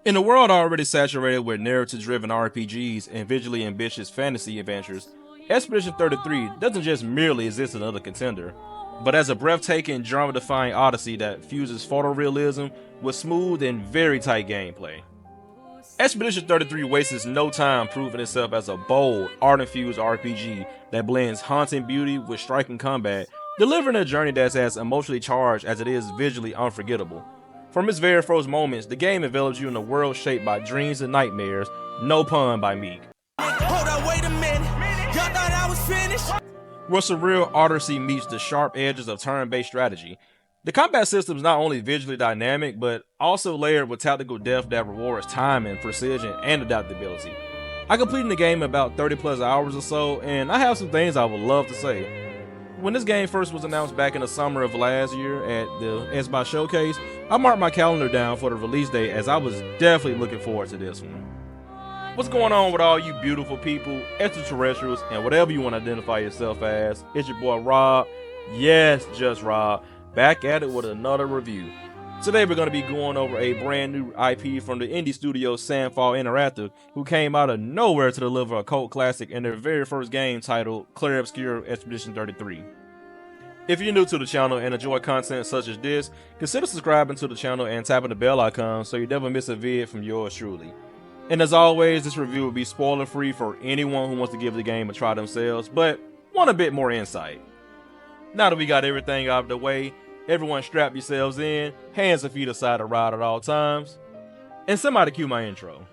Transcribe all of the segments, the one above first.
In a world already saturated with narrative-driven RPGs and visually ambitious fantasy adventures, Expedition 33 doesn't just merely exist as another contender, but as a breathtaking, genre-defying odyssey that fuses photorealism with smooth and very tight gameplay. Expedition 33 wastes no time proving itself as a bold, art-infused RPG that blends haunting beauty with striking combat, delivering a journey that's as emotionally charged as it is visually unforgettable. From its very first moments, the game envelops you in a world shaped by dreams and nightmares, no pun by Meek. Hold on, wait a minute. Y'all thought I was finished? Where surreal odyssey meets the sharp edges of turn-based strategy. The combat system is not only visually dynamic, but also layered with tactical depth that rewards timing, precision, and adaptability. I completed the game in about 30 plus hours or so, and I have some things I would love to say. When this game first was announced back in the summer of last year at the Xbox Showcase, I marked my calendar down for the release date as I was definitely looking forward to this one. What's going on with all you beautiful people, extraterrestrials, and whatever you want to identify yourself as? It's your boy Rob, yes, just Rob, back at it with another review. Today we're going to be going over a brand new IP from the indie studio Sandfall Interactive, who came out of nowhere to deliver a cult classic in their very first game titled Clair Obscur Expedition 33. If you're new to the channel and enjoy content such as this, consider subscribing to the channel and tapping the bell icon so you never miss a vid from yours truly. And as always, this review will be spoiler free for anyone who wants to give the game a try themselves, but want a bit more insight. Now that we got everything out of the way, everyone strap yourselves in, hands and feet aside to ride at all times, and somebody cue my intro.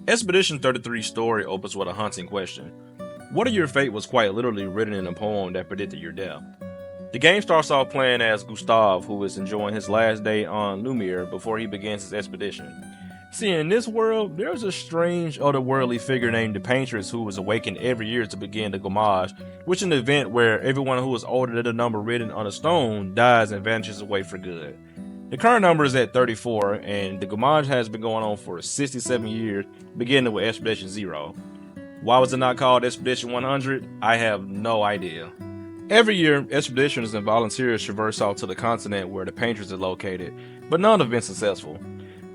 Expedition 33's story opens with a haunting question. What of your fate was quite literally written in a poem that predicted your death? The game starts off playing as Gustav, who is enjoying his last day on Lumir before he begins his expedition. See, in this world, there's a strange otherworldly figure named the Paintress who is awakened every year to begin the Gommage, which is an event where everyone who is older than the number written on a stone dies and vanishes away for good. The current number is at 34, and the Gommage has been going on for 67 years, beginning with Expedition 0. Why was it not called Expedition 100? I have no idea. Every year, expeditioners and volunteers traverse out to the continent where the Paintress is located, but none have been successful.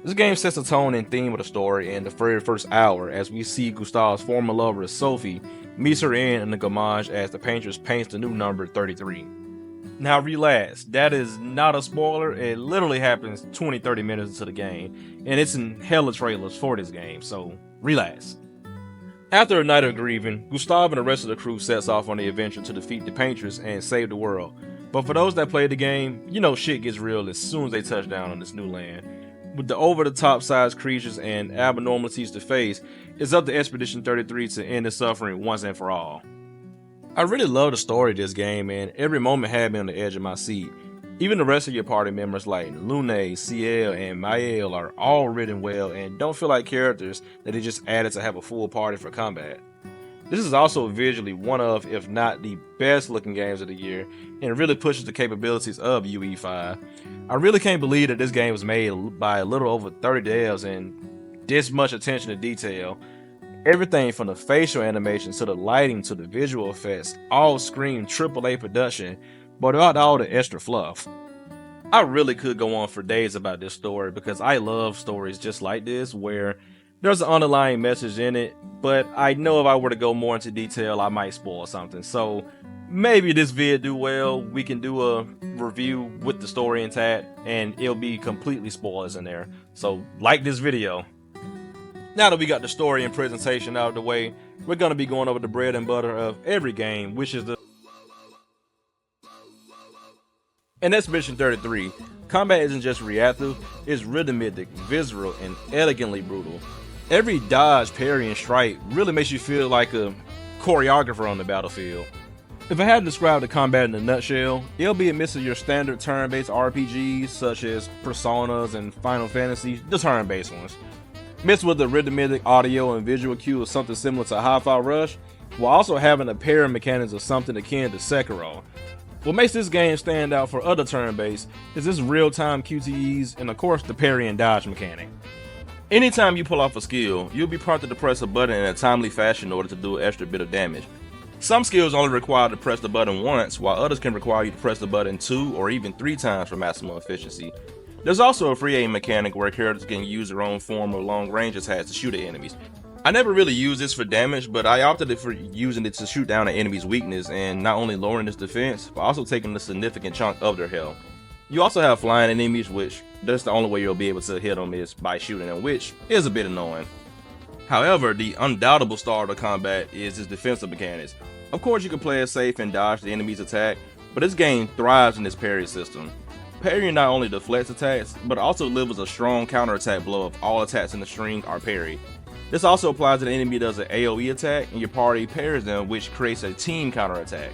This game sets a tone and theme of the story in the very first hour as we see Gustav's former lover, Sophie, meets her end in the Gommage as the Paintress paints the new number 33. Now relax, that is not a spoiler, it literally happens 20-30 minutes into the game, and it's in hella trailers for this game, so relax. After a night of grieving, Gustav and the rest of the crew sets off on the adventure to defeat the Paintress and save the world. But for those that play the game, you know shit gets real as soon as they touch down on this new land. With the over-the-top sized creatures and abnormalities to face, it's up to Expedition 33 to end the suffering once and for all. I really love the story of this game, and every moment had me on the edge of my seat. Even the rest of your party members like Lune, CL, and Mael are all written well and don't feel like characters that they just added to have a full party for combat. This is also visually one of, if not the best looking games of the year, and really pushes the capabilities of UE5. I really can't believe that this game was made by a little over 30 devs and this much attention to detail. Everything from the facial animations to the lighting to the visual effects all scream AAA production, but without all the extra fluff. I really could go on for days about this story because I love stories just like this where there's an underlying message in it, but I know if I were to go more into detail I might spoil something. So maybe this vid do well, we can do a review with the story intact and it'll be completely spoilers in there. So like this video. Now that we got the story and presentation out of the way, we're going to be going over the bread and butter of every game, which is the... In Expedition 33, combat isn't just reactive, it's rhythmic, visceral, and elegantly brutal. Every dodge, parry, and strike really makes you feel like a choreographer on the battlefield. If I had to describe the combat in a nutshell, it'll be a mix of your standard turn-based RPGs such as Personas and Final Fantasy, the turn-based ones, mixed with the rhythmic audio and visual cue of something similar to Hi-Fi Rush, while also having a pair of mechanics of something akin to Sekiro. What makes this game stand out for other turn-based is its real-time QTEs and of course the parry and dodge mechanic. Anytime you pull off a skill, you'll be prompted to press a button in a timely fashion in order to do an extra bit of damage. Some skills only require to press the button once, while others can require you to press the button 2 or even 3 times for maximum efficiency. There's also a free aim mechanic where characters can use their own form of long range attacks to shoot at enemies. I never really used this for damage, but I opted for using it to shoot down an enemy's weakness and not only lowering its defense, but also taking a significant chunk of their health. You also have flying enemies, which that's the only way you'll be able to hit them is by shooting them, which is a bit annoying. However, the undoubtable star of the combat is its defensive mechanics. Of course, you can play it safe and dodge the enemy's attack, but this game thrives in its parry system. Parrying not only deflects attacks, but also delivers a strong counterattack blow if all attacks in the string are parried. This also applies to the enemy does an AoE attack and your party parries them, which creates a team counterattack.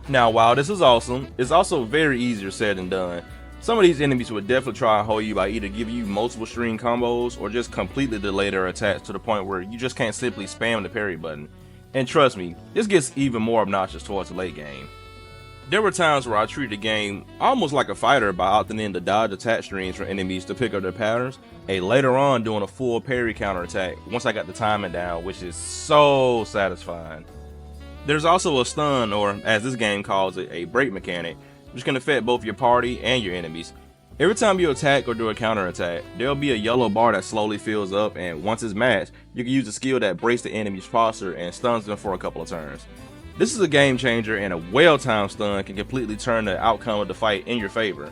Now, while this is awesome, it's also very easier said than done. Some of these enemies would definitely try and hold you by either giving you multiple string combos or just completely delay their attacks to the point where you just can't simply spam the parry button. And trust me, this gets even more obnoxious towards the late game. There were times where I treated the game almost like a fighter by opting in to dodge attack strings for enemies to pick up their patterns, and later on doing a full parry counterattack once I got the timing down, which is so satisfying. There's also a stun, or as this game calls it, a break mechanic, which can affect both your party and your enemies. Every time you attack or do a counterattack, there'll be a yellow bar that slowly fills up, and once it's matched, you can use a skill that breaks the enemy's posture and stuns them for a couple of turns. This is a game changer, and a well-timed stun can completely turn the outcome of the fight in your favor.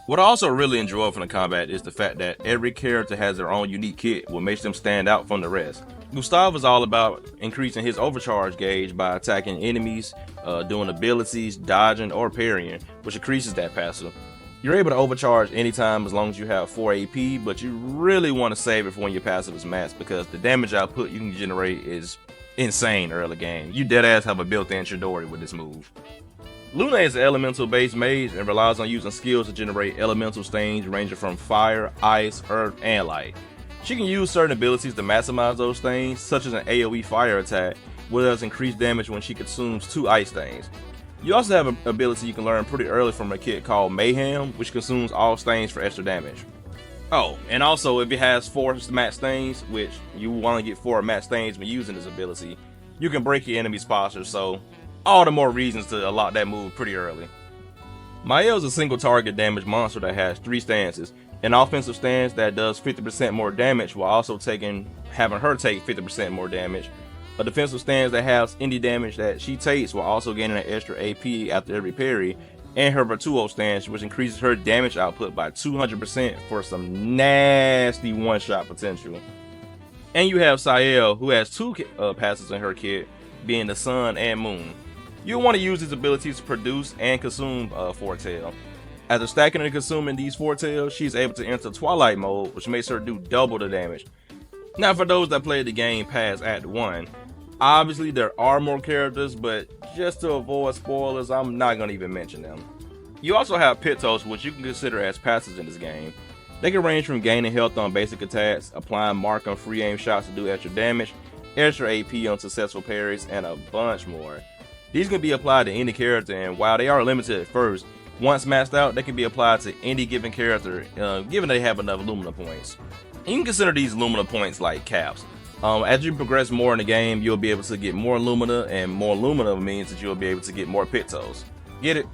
What I also really enjoy from the combat is the fact that every character has their own unique kit, what makes them stand out from the rest. Gustav is all about increasing his overcharge gauge by attacking enemies, doing abilities, dodging, or parrying, which increases that passive. You're able to overcharge anytime as long as you have 4 AP, but you really want to save it for when your passive is maxed because the damage output you can generate is insane early game. You deadass have a built-in Chidori with this move. Luna is an elemental based mage and relies on using skills to generate elemental stains ranging from fire, ice, earth, and light. She can use certain abilities to maximize those stains, such as an AoE fire attack, which does increased damage when she consumes 2 ice stains. You also have an ability you can learn pretty early from a kit called Mayhem, which consumes all stains for extra damage. Oh, and also if it has 4 max stains, which you want to get 4 max stains when using this ability, you can break your enemy's posture, so all the more reasons to unlock that move pretty early. Mael is a single target damage monster that has 3 stances. An offensive stance that does 50% more damage while also having her take 50% more damage. A defensive stance that has any damage that she takes while also gaining an extra AP after every parry. And her Virtuo stance, which increases her damage output by 200% for some nasty one-shot potential. And you have Sael, who has 2 passes in her kit, being the Sun and Moon. You'll want to use these abilities to produce and consume Foretail. After stacking and consuming these Foretails, she's able to enter Twilight mode, which makes her do double the damage. Now for those that played the game past Act 1, obviously there are more characters, but just to avoid spoilers, I'm not going to even mention them. You also have Pitos, which you can consider as passives in this game. They can range from gaining health on basic attacks, applying mark on free aim shots to do extra damage, extra AP on successful parries, and a bunch more. These can be applied to any character, and while they are limited at first, once maxed out, they can be applied to any given character, given they have enough Lumina points. And you can consider these Lumina points like caps. As you progress more in the game, you'll be able to get more Lumina, and more Lumina means that you'll be able to get more Pitos. Get it?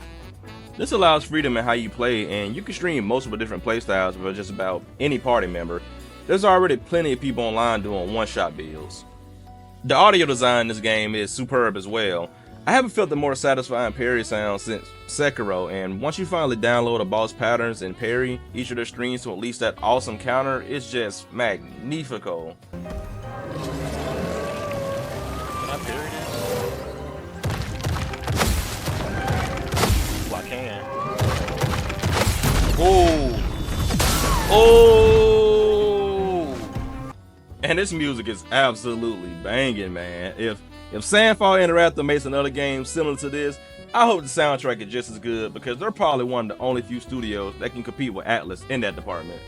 This allows freedom in how you play, and you can stream multiple different playstyles with just about any party member. There's already plenty of people online doing one-shot builds. The audio design in this game is superb as well. I haven't felt the more satisfying parry sound since Sekiro, and once you finally download a boss patterns and parry each of their streams to unleash that awesome counter, it's just magnifico. Can I parry this? Well, I can. Oh! And this music is absolutely banging, man. If If Sandfall Interactive makes another game similar to this, I hope the soundtrack is just as good because they're probably one of the only few studios that can compete with Atlas in that department.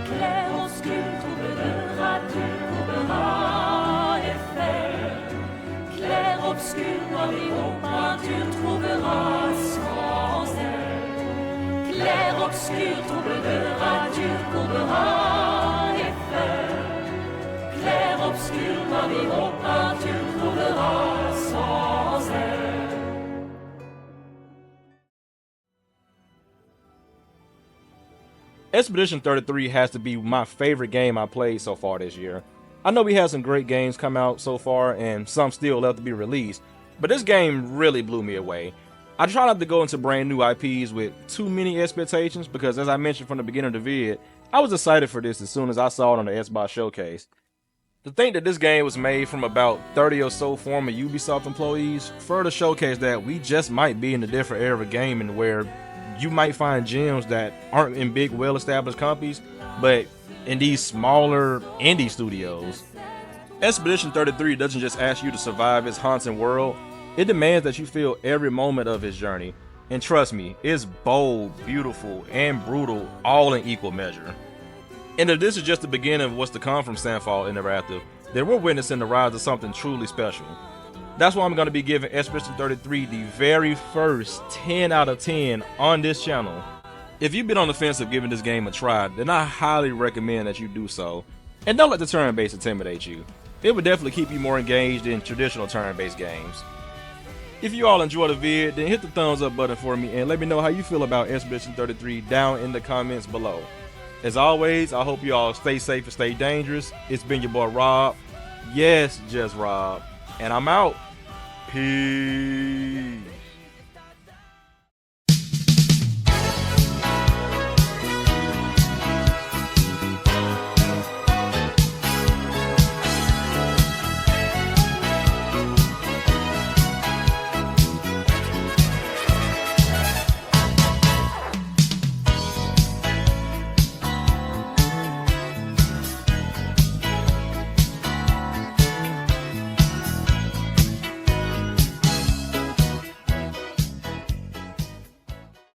Clair obscur, troublera-tu, trouvera effet. Clair obscur, dans les hauts peintures, trouvera sans elle. Clair obscur, troublera-tu, trouvera effet. Clair obscur, dans les hauts peintures, trouvera sans elle. Expedition 33 has to be my favorite game I played so far this year. I know we had some great games come out so far and some still left to be released, but this game really blew me away. I try not to go into brand new IPs with too many expectations because, as I mentioned from the beginning of the vid, I was excited for this as soon as I saw it on the Xbox showcase. To think that this game was made from about 30 or so former Ubisoft employees further showcase that we just might be in a different era of gaming where you might find gems that aren't in big, well-established companies, but in these smaller indie studios. Expedition 33 doesn't just ask you to survive its haunting world, it demands that you feel every moment of its journey. And trust me, it's bold, beautiful, and brutal, all in equal measure. And if this is just the beginning of what's to come from Sandfall Interactive, then we're witnessing the rise of something truly special. That's why I'm going to be giving Expedition 33 the very first 10 out of 10 on this channel. If you've been on the fence of giving this game a try, then I highly recommend that you do so. And don't let the turn-based intimidate you. It would definitely keep you more engaged in traditional turn-based games. If you all enjoyed the vid, then hit the thumbs up button for me and let me know how you feel about Expedition 33 down in the comments below. As always, I hope you all stay safe and stay dangerous. It's been your boy Rob. Yes, just Rob. And I'm out. Peace.